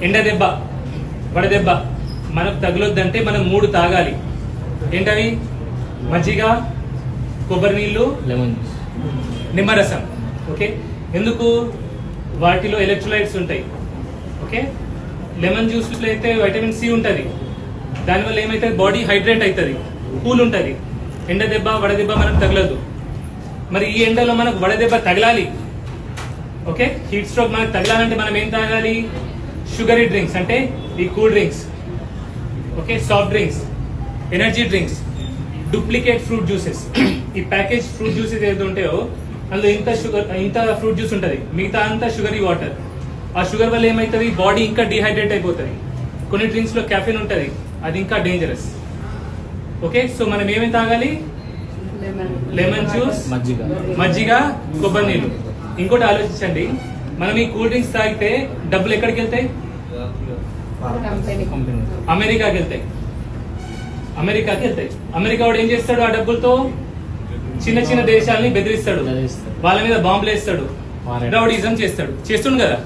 ఎండ దెబ్బ వడదెబ్బ మనకు తగులొద్దంటే మనం 3 తాగాలి. ఏంటవి? మజ్జిగ, కొబ్బరి నీళ్లు, లెమన్ నిమ్మరసం. ఓకే, ఎందుకు? వాటిలో ఎలక్ట్రోలైట్స్ ఉంటాయి. ఓకే, లెమన్ జ్యూస్ లో అయితే వైటమిన్ సి ఉంటుంది. దానివల్ల ఏమైతుంది? బాడీ హైడ్రేట్ అవుతుంది, కూల్ ఉంటుంది. ఎండ దెబ్బ వడదెబ్బ మనకు తగలదు. మరి ఈ ఎండలో మనకు వడదెబ్బ తగలాలి. ఓకే, హీట్ స్ట్రోక్ మనకు తగలాలంటే మనం ఏం తాగాలి? షుగరీ డ్రింక్స్, అంటే ఈ cool drinks, okay, soft drinks, energy drinks, duplicate fruit juices. ఈ ప్యాకేజ్ ఫ్రూట్ జ్యూసెస్ ఏదైతే ఉంటాయో అందులో ఇంత ఫ్రూట్ జ్యూస్ ఉంటుంది, మిగతా అంతా షుగరీ వాటర్. ఆ షుగర్ వల్ల ఏమవుతుంది? బాడీ ఇంకా డిహైడ్రేట్ అయిపోతుంది. కొన్ని డ్రింక్స్ లో కెఫిన్ ఉంటుంది, అది ఇంకా డేంజరస్. ఓకే, సో మనం ఏమేమి తాగాలి? లెమన్ జ్యూస్, మజ్జిగ, కొబ్బరి నీళ్ళు. ఇంకోటి ఆలోచించండి, మనం ఈ కూల్ డ్రింక్స్ తాగితే డబ్బులు ఎక్కడికి వెళ్తాయి? అమెరికాకి వెళ్తాయి. అమెరికా వాడు ఏం చేస్తాడు? ఆ డబ్బులతో చిన్న చిన్న దేశాలని బెదిరిస్తాడు, వాళ్ళ మీద బాంబులు వేస్తాడు, రౌడీజం చేస్తుండు కదా.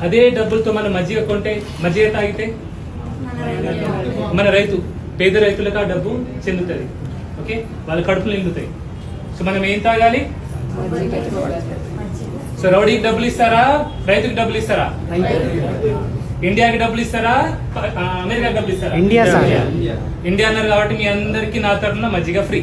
అదే డబ్బులతో మనం మజ్జిగ కొంటే, మజ్జిగ తాగితే మన పేద రైతులకు ఆ డబ్బు చెందుతుంది. ఓకే, వాళ్ళ కడుపులు నిండుతాయి. సో మనం ఏం తాగాలి? సో రౌడీకి డబ్బులు ఇస్తారా? రైతుకి డబ్బులు ఇస్తారా? ఇండియాకి డబ్బులు ఇస్తారా? అమెరికాకి డబ్బులు ఇస్తారా? ఇండియా అన్నారు కాబట్టి మీ అందరికి నా తరఫున మజ్జిగ ఫ్రీ.